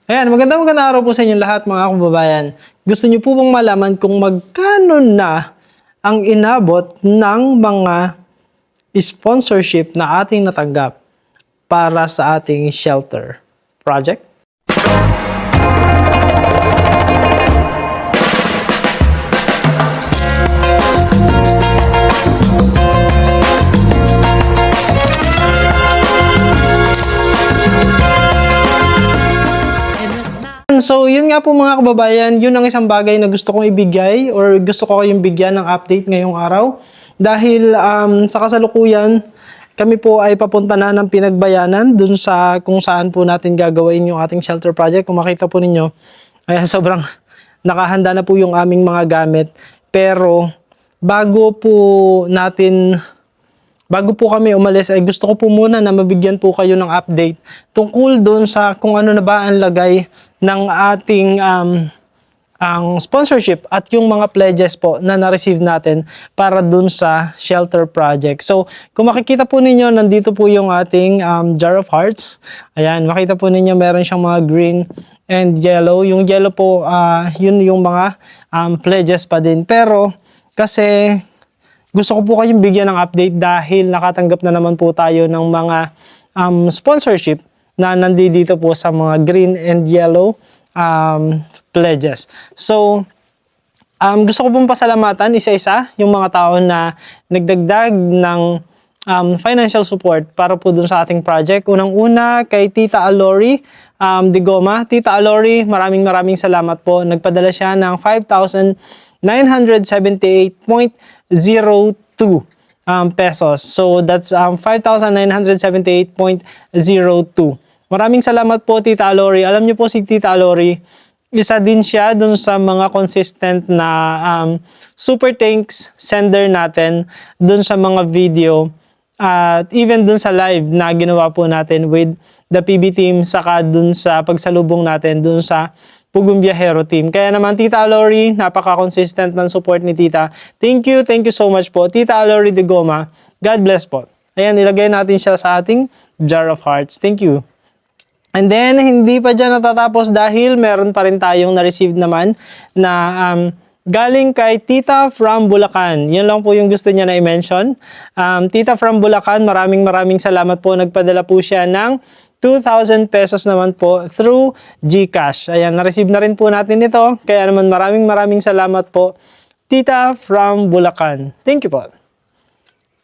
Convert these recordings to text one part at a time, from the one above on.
Ayan, magandang araw po sa inyo lahat mga kababayan. Gusto niyo po bang malaman kung magkano na ang inabot ng mga sponsorship na ating natanggap para sa ating shelter project? So, yun nga po mga kababayan, yun ang isang bagay na gusto kong ibigay or gusto ko kayong bigyan ng update ngayong araw. Dahil sa kasalukuyan, kami po ay papunta na ng Pinagbayanan dun sa kung saan po natin gagawin yung ating shelter project. Kung makita po ninyo, ay sobrang nakahanda na po yung aming mga gamit. Pero bago po kami umalis ay gusto ko po muna na mabigyan po kayo ng update tungkol doon sa kung ano na ba ang lagay ng ating ang sponsorship at yung mga pledges po na na-receive natin para doon sa shelter project. So, kung makikita po ninyo, nandito po yung ating jar of hearts. Ayan, makita po ninyo meron siyang mga green and yellow. Yung yellow po, yun yung mga pledges pa din. Pero, kasi gusto ko po kayong bigyan ng update dahil nakatanggap na naman po tayo ng mga sponsorship na nandito po sa mga green and yellow pledges. So, gusto ko pong pasalamatan isa-isa yung mga tao na nagdagdag ng financial support para po dun sa ating project. Unang-una kay Tita Alori de Goma. Tita Alori, maraming salamat po. Nagpadala siya ng 5,978.02 pesos. So, that's 5,978.02. Maraming salamat po, Tita Alori. Alam niyo po si Tita Alori, isa din siya dun sa mga consistent na super thanks sender natin dun sa mga video at even dun sa live na ginawa po natin with the PB team saka dun sa pagsalubong natin dun sa Pugong Biyahero team. Kaya naman Tita Alori, napaka-consistent ng support ni Tita. Thank you so much po. Tita Alori de Goma, God bless po. Ayan, ilagay natin siya sa ating jar of hearts. Thank you. And then, hindi pa dyan natatapos dahil meron pa rin tayong na-receive naman na galing kay Tita from Bulacan. Yun lang po yung gusto niya na i-mention. Tita from Bulacan, maraming salamat po. Nagpadala po siya ng 2,000 pesos naman po through GCash. Ayan, na-receive na rin po natin ito. Kaya naman maraming salamat po, Tita from Bulacan. Thank you po.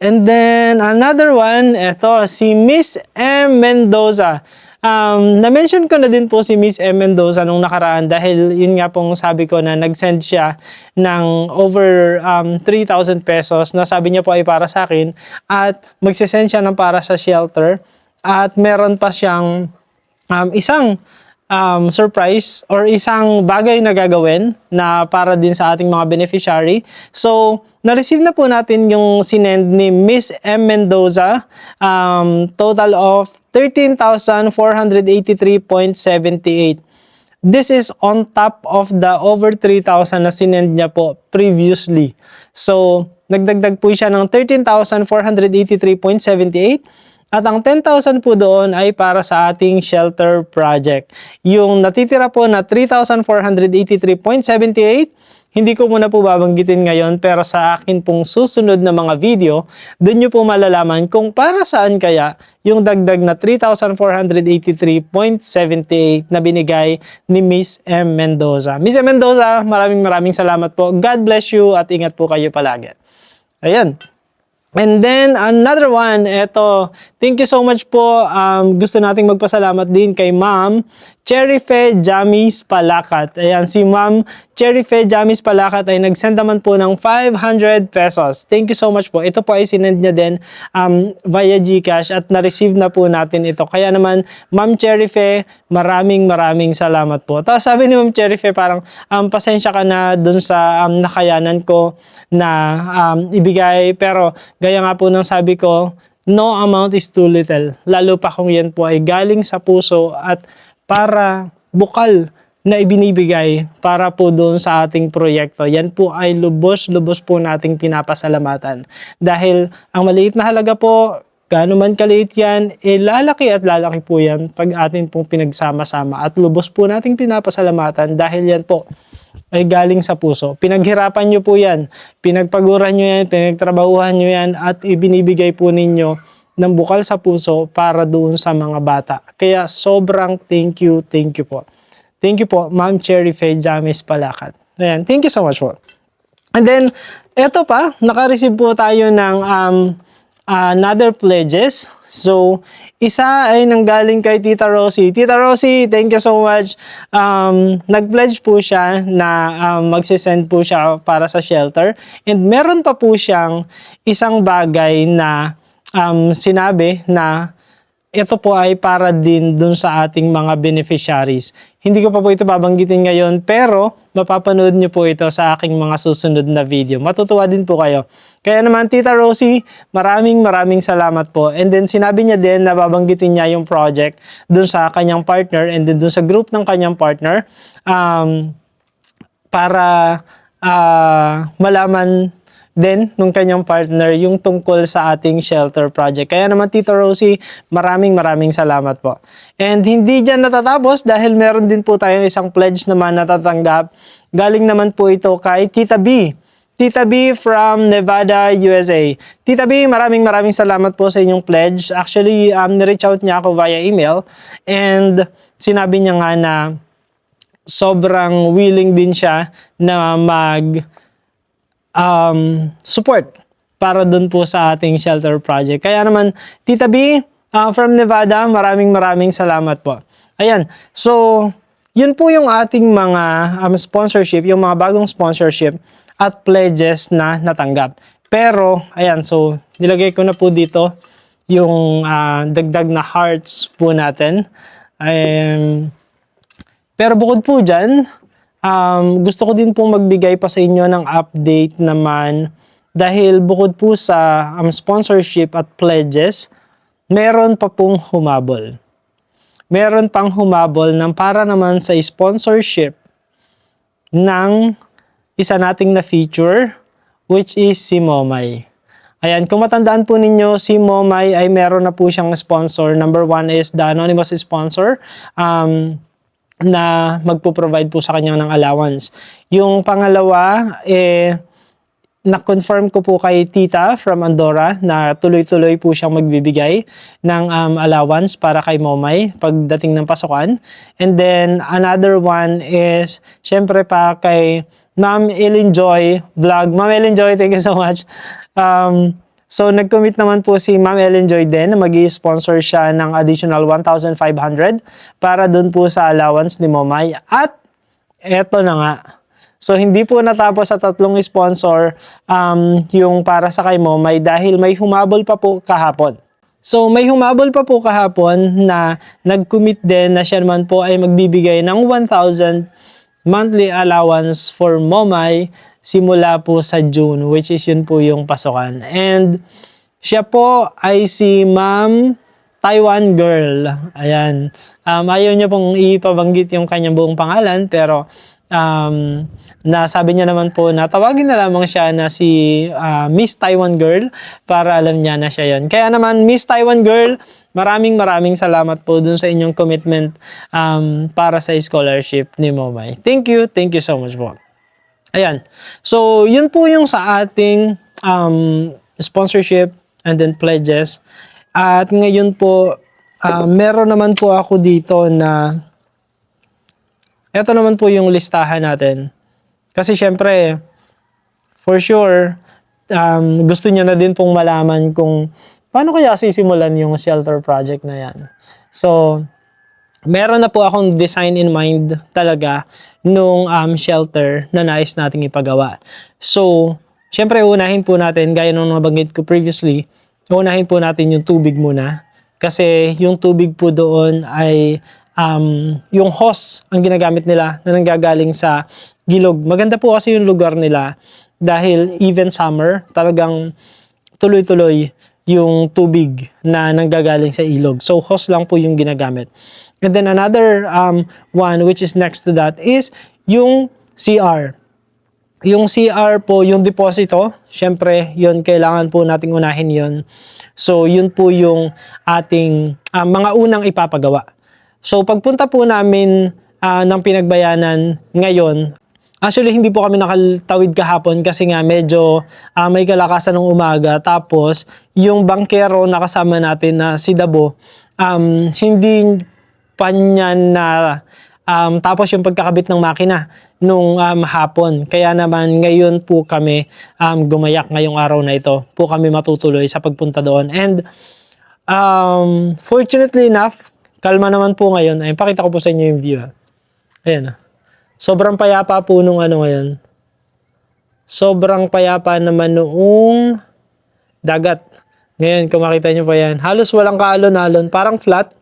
And then, another one, ito, si Miss M. Mendoza. Na-mention ko na din po si Miss M. Mendoza nung nakaraan dahil yun nga pong sabi ko na nag-send siya ng over 3,000 pesos na sabi niya po ay para sa akin at magsisend siya ng para sa shelter at meron pa siyang isang surprise or isang bagay na gagawin na para din sa ating mga beneficiary. So, na-receive na po natin yung sinend ni Miss M. Mendoza, total of 13,483.78. This is on top of the over 3,000 na sinend niya po previously. So, nagdagdag po siya ng 13,483.78 at ang 10,000 po doon ay para sa ating shelter project. Yung natitira po na 3,483.78, hindi ko muna po babanggitin ngayon pero sa akin pong susunod na mga video, doon nyo po malalaman kung para saan kaya yung dagdag na 3,483.78 na binigay ni Miss M. Mendoza. Miss M. Mendoza, maraming salamat po. God bless you at ingat po kayo palagi. Ayan. And then, another one, eto, thank you so much po. Gusto nating magpasalamat din kay Ma'am Cherife Jamis Palakat. Ayan, si Ma'am Cherife Jamis Palakat ay nag-send naman po ng 500 pesos. Thank you so much po. Ito po ay sinend niya din via GCash at na-receive na po natin ito. Kaya naman, Ma'am Cherife, maraming salamat po. Tapos sabi ni Ma'am Cherife, parang pasensya ka na dun sa nakayanan ko na ibigay. Pero gaya nga po ng sabi ko, no amount is too little. Lalo pa kung yan po ay galing sa puso at para bukal na ibinibigay para po doon sa ating proyekto. Yan po ay lubos po nating pinapasalamatan. Dahil ang maliit na halaga po, gaano man kaliit yan, lalaki at lalaki po yan pag atin pong pinagsama-sama at lubos po nating pinapasalamatan dahil yan po ay galing sa puso. Pinaghirapan nyo po yan, pinagpaguran nyo yan, pinagtrabahuhan nyo yan at ibinibigay po ninyo ng bukal sa puso para doon sa mga bata. Kaya sobrang thank you po. Thank you po, Ma'am Cherry Faye James Palacat. Ayan, thank you so much po. And then, eto pa, naka-receive po tayo ng another pledges. So, isa ay nanggaling kay Tita Rosie. Tita Rosie, thank you so much. Nag-pledge po siya na magsisend po siya para sa shelter. And meron pa po siyang isang bagay na sinabi na ito po ay para din dun sa ating mga beneficiaries. Hindi ko pa po ito babanggitin ngayon, pero mapapanood nyo po ito sa aking mga susunod na video. Matutuwa din po kayo. Kaya naman, Tita Rosie, maraming salamat po. And then sinabi niya din na babanggitin niya yung project dun sa kanyang partner and then dun sa group ng kanyang partner para malaman din nung kanyang partner yung tungkol sa ating shelter project. Kaya naman, Tita Rosie, maraming salamat po. And hindi dyan natatapos dahil meron din po tayong isang pledge naman natatanggap. Galing naman po ito kay Tita B. Tita B from Nevada, USA. Tita B, maraming salamat po sa inyong pledge. Actually, ni-reach out niya ako via email and sinabi niya nga na sobrang willing din siya na support para dun po sa ating shelter project. Kaya naman, Tita B, from Nevada, maraming salamat po. Ayan, so, yun po yung ating mga sponsorship, yung mga bagong sponsorship at pledges na natanggap. Pero, ayan, so, nilagay ko na po dito yung dagdag na hearts po natin. Pero bukod po dyan, gusto ko din pong magbigay pa sa inyo ng update naman dahil bukod po sa sponsorship at pledges, meron pa pong humabol. Meron pang humabol ng para naman sa sponsorship ng isa nating na feature which is si Momay. Ayan, kung matandaan po ninyo, si Momay ay meron na po siyang sponsor. Number 1 is the anonymous sponsor. Na magpo-provide po sa kanya ng allowance. Yung pangalawa, na-confirm ko po kay Tita from Andorra na tuloy-tuloy po siyang magbibigay ng allowance para kay Momay pagdating ng pasukan. And then, another one is, syempre pa kay Ma'am Ellen Joy Vlog. Ma'am Ellen Joy, thank you so much. So, nag-commit naman po si Ma'am Ellen Joy din na mag-i-sponsor siya ng additional 1,500 para dun po sa allowance ni Momay. At, eto na nga. So, hindi po natapos sa 3 sponsor yung para sa kay Momay dahil may humabol pa po kahapon. So, may humabol pa po kahapon na nag-commit din na siya naman po ay magbibigay ng 1,000 monthly allowance for Momay simula po sa June, which is yun po yung pasukan. And siya po ay si Ma'am Taiwan Girl. Ayan. Ayaw niya pong ipabanggit yung kanyang buong pangalan, pero nasabi niya naman po na tawagin na lamang siya na si Miss Taiwan Girl para alam niya na siya yun. Kaya naman, Miss Taiwan Girl, maraming salamat po dun sa inyong commitment para sa scholarship ni Momay. Thank you so much po. Ayan. So, yun po yung sa ating sponsorship and then pledges. At ngayon po, meron naman po ako dito na ito naman po yung listahan natin. Kasi syempre, for sure, gusto nyo na din pong malaman kung paano kaya sisimulan yung shelter project na yan. So, meron na po akong design in mind talaga nung shelter na nais nating ipagawa. So, syempre unahin po natin, gaya nung nabanggit ko previously, unahin po natin yung tubig muna. Kasi yung tubig po doon ay yung hose ang ginagamit nila na nanggagaling sa gilog. Maganda po kasi yung lugar nila dahil even summer, talagang tuloy-tuloy yung tubig na nanggagaling sa ilog. So, hose lang po yung ginagamit. And then another one which is next to that is yung CR. Yung CR po, yung deposito, syempre, yun, kailangan po nating unahin yun. So, yun po yung ating mga unang ipapagawa. So, pagpunta po namin ng Pinagbayanan ngayon, actually, hindi po kami nakatawid kahapon kasi nga medyo may kalakasan ng umaga. Tapos, yung bangkero na kasama natin na si Dabo, hindi pa niya na tapos yung pagkakabit ng makina nung hapon. Kaya naman ngayon po kami gumayak ngayong araw na ito. Po kami matutuloy sa pagpunta doon. And fortunately enough, kalma naman po ngayon. Ay, pakita ko po sa inyo yung view. Ayan. Sobrang payapa po nung ano ngayon. Sobrang payapa naman noong dagat. Ngayon, kung makita nyo pa yan. Halos walang kaalon-alon. Parang flat.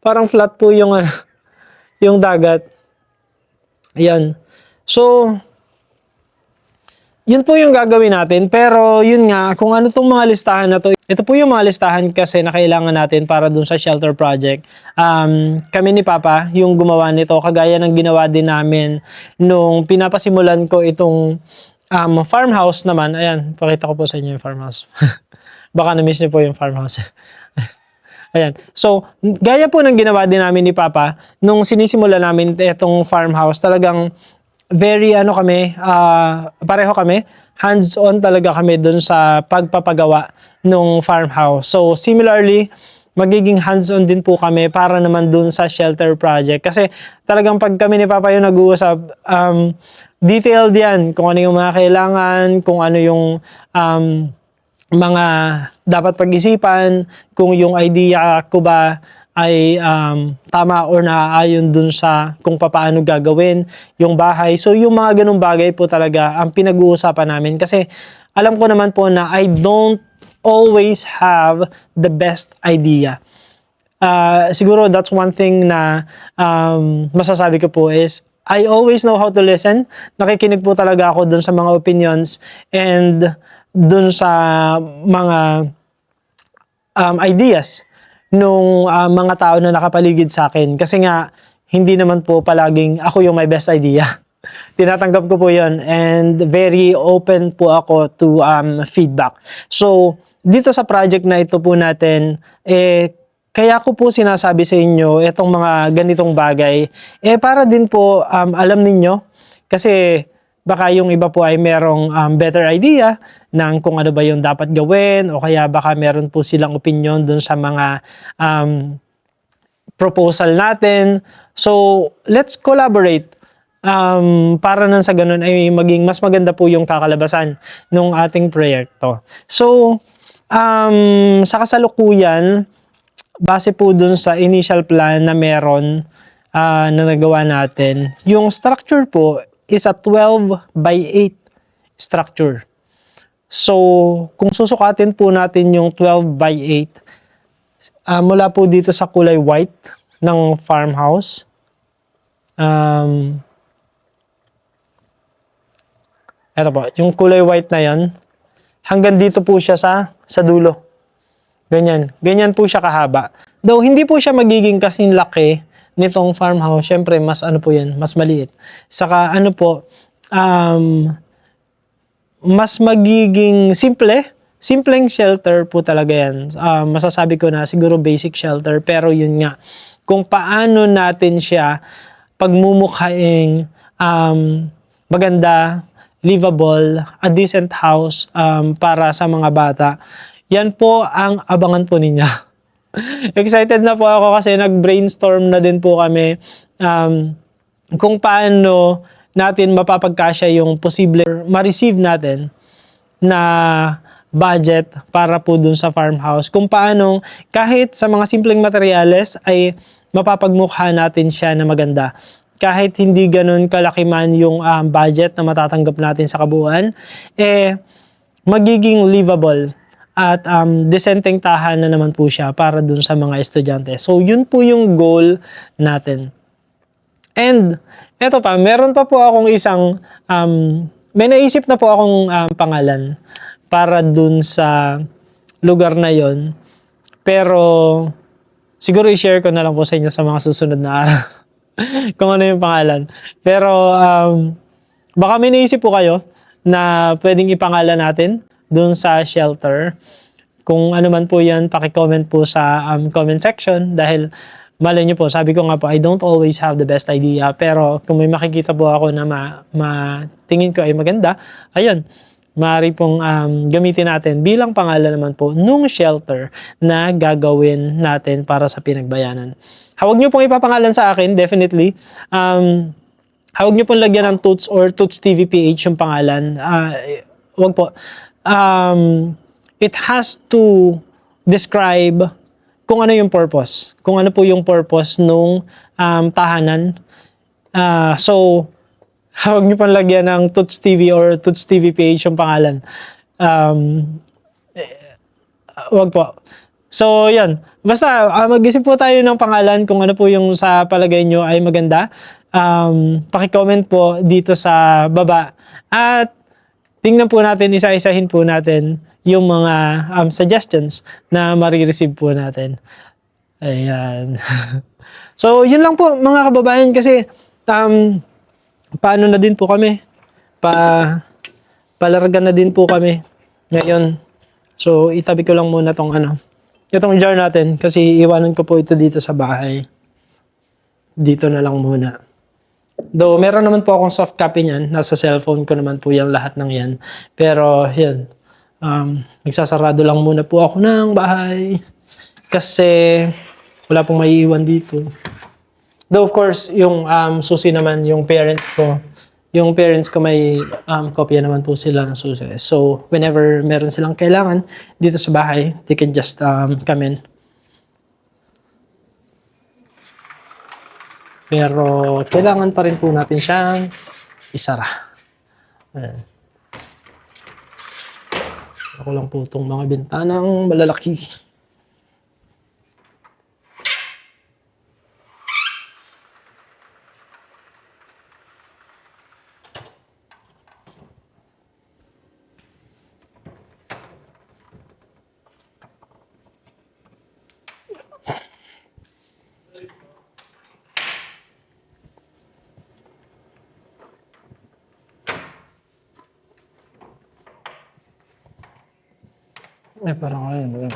Parang flat po yung, yung dagat. Ayan. So, yun po yung gagawin natin. Pero yun nga, kung ano tong mga listahan na to, ito po yung mga listahan kasi na kailangan natin para dun sa shelter project. Kami ni Papa, yung gumawa nito, kagaya ng ginawa din namin nung pinapasimulan ko itong farmhouse naman. Ayan, pakita ko po sa inyo yung farmhouse. Baka na-miss niyo po yung farmhouse. Ayan. So, gaya po ng ginawa din namin ni Papa, nung sinisimula namin itong farmhouse, talagang very pareho kami, hands-on talaga kami dun sa pagpapagawa ng farmhouse. So, similarly, magiging hands-on din po kami para naman dun sa shelter project. Kasi talagang pag kami ni Papa yung nag-uusap, detailed yan, kung ano yung mga kailangan, kung ano yung mga dapat pag-isipan, kung yung idea ko ba ay tama or naaayon dun sa kung paano gagawin yung bahay. So, yung mga ganung bagay po talaga ang pinag-uusapan namin. Kasi alam ko naman po na I don't always have the best idea. Siguro that's one thing na masasabi ko po is I always know how to listen. Nakikinig po talaga ako dun sa mga opinions and dun sa mga ideas nung mga tao na nakapaligid sa akin. Kasi nga, hindi naman po palaging ako yung may best idea. Tinatanggap ko po yun and very open po ako to feedback. So, dito sa project na ito po natin, kaya ko po sinasabi sa inyo itong mga ganitong bagay, para din po alam ninyo, kasi baka yung iba po ay merong better idea ng kung ano ba yung dapat gawin o kaya baka meron po silang opinion dun sa mga proposal natin. So, let's collaborate para nang sa ganun ay maging mas maganda po yung kakalabasan ng ating proyekto. So, sa kasalukuyan, base po dun sa initial plan na meron na nagawa natin, yung structure po is a 12 by 8 structure. So, kung susukatin po natin yung 12 by 8, mula po dito sa kulay white ng farmhouse, eto po, yung kulay white na yan, hanggang dito po siya sa dulo. Ganyan. Ganyan po siya kahaba. Though, hindi po siya magiging kasing laki nitong farmhouse. Siyempre, mas ano po yan, mas maliit. Saka ano po, mas magiging simpleng shelter po talaga yan. Masasabi ko na siguro basic shelter, pero yun nga, kung paano natin siya pagmumukhaing maganda, livable, a decent house para sa mga bata, yan po ang abangan po ninyo. Excited na po ako kasi nag-brainstorm na din po kami kung paano natin mapapagkasya yung posible ma-receive natin na budget para po dun sa farmhouse. Kung paano kahit sa mga simpleng materyales ay mapapagmukha natin siya na maganda. Kahit hindi ganun kalaki man yung budget na matatanggap natin sa kabuuan, magiging livable at decenteng tahanan na naman po siya para dun sa mga estudyante. So, yun po yung goal natin. And, eto pa, meron pa po akong isang, may naisip na po akong pangalan para dun sa lugar na yon. Pero, siguro i-share ko na lang po sa inyo sa mga susunod na araw kung ano yung pangalan. Pero, baka may naisip po kayo. na pwedeng ipangalan natin dun sa shelter. Kung ano man po yan, paki-comment po sa comment section dahil malay nyo po, sabi ko nga po, I don't always have the best idea, pero kung may makikita po ako na tingin ko ay maganda, ayun, maaari pong gamitin natin bilang pangalan naman po nung shelter na gagawin natin para sa pinagbayanan. Huwag nyo pong ipapangalan sa akin, definitely. Huwag nyo pong lagyan ng Toots or Toots TV PH yung pangalan. Huwag po. It has to describe kung ano yung purpose. Kung ano po yung purpose nung tahanan. So, huwag niyo pang lagyan ng Toots TV or Toots TV PH yung pangalan. Huwag po. So, yan. Basta, mag-isip po tayo ng pangalan kung ano po yung sa palagay nyo ay maganda. Paki-comment po dito sa baba. At tingnan po natin, isa-isahin po natin yung mga suggestions na marireceive po natin. Ayan. So, yun lang po mga kababayan kasi paano na din po kami. Palargan na din po kami ngayon. So, itabi ko lang muna itong jar natin kasi iwanan ko po ito dito sa bahay. Dito na lang muna. Though, meron naman po akong soft copy niyan. Nasa cellphone ko naman po yung lahat ng yan. Pero, yan. Nagsasarado lang muna po ako ng bahay kasi wala pong maiiwan dito. Though of course, yung susi naman, yung parents ko may kopya naman po sila ng susi. So, whenever meron silang kailangan dito sa bahay, they can just come in. Pero, kailangan pa rin po natin siyang isara. Ayan. Ako lang po itong mga bintanang malalaki. Parang ayun.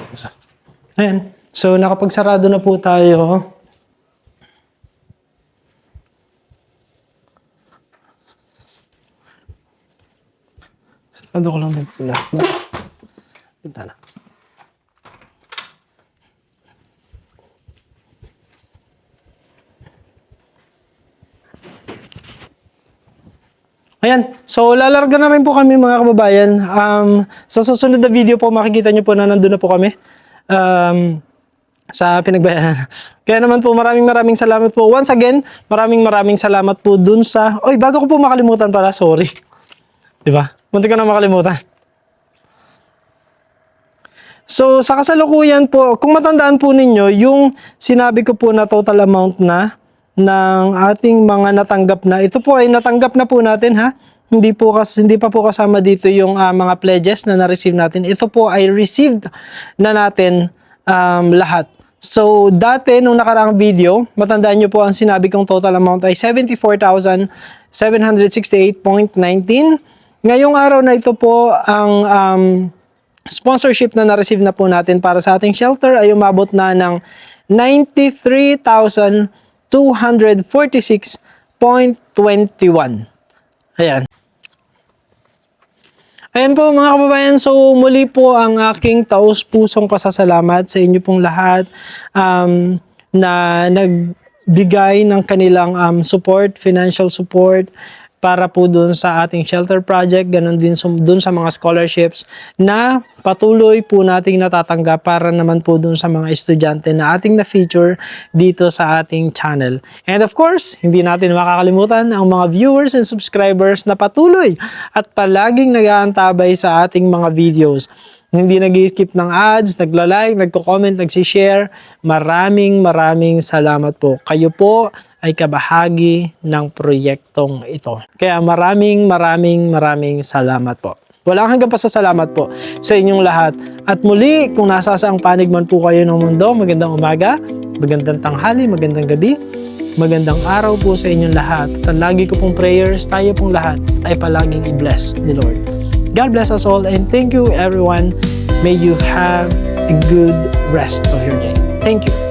Ayan. So, nakapagsarado na po tayo. Sarado ko lang dito lahat na. Punta na. Ayan. So, lalarga na rin po kami mga kababayan. Sa susunod na video po, makikita nyo po na nandun na po kami sa pinagbayanan. Kaya naman po, maraming salamat po. Once again, maraming salamat po dun sa... Oy, bago ko po makalimutan pala, sorry. Diba? Munti ko na makalimutan. So, sa kasalukuyan po, kung matandaan po ninyo, yung sinabi ko po na total amount na ng ating mga natanggap na. Ito po ay natanggap na po natin ha. Hindi pa po kasama dito yung mga pledges na na-receive natin. Ito po ay received na natin lahat. So dati nung nakaraang video, matandaan nyo po ang sinabi kong total amount ay 74,768.19. Ngayong araw na ito po ang sponsorship na na-receive na po natin para sa ating shelter ay umabot na ng 93,246.21. Ayan. Ayan po mga kababayan, so muli po ang aking taos-pusong pasasalamat sa inyo pong lahat na nagbigay ng kanilang support, financial support para po dun sa ating shelter project, ganun din dun sa mga scholarships na patuloy po nating natatanggap para naman po dun sa mga estudyante na ating na-feature dito sa ating channel. And of course, hindi natin makakalimutan ang mga viewers and subscribers na patuloy at palaging nag-aantabay sa ating mga videos. Hindi nag-skip ng ads, nagla-like, nagko-comment, nagsishare. Maraming salamat po. Kayo po ay kabahagi ng proyektong ito. Kaya maraming salamat po. Walang hanggang pasasalamat po sa inyong lahat. At muli, kung nasa saang panig man po kayo ng mundo, magandang umaga, magandang tanghali, magandang gabi. Magandang araw po sa inyong lahat. At lagi ko pong prayers, tayo pong lahat ay palaging i-bless ni Lord. God bless us all and thank you everyone. May you have a good rest of your day. Thank you.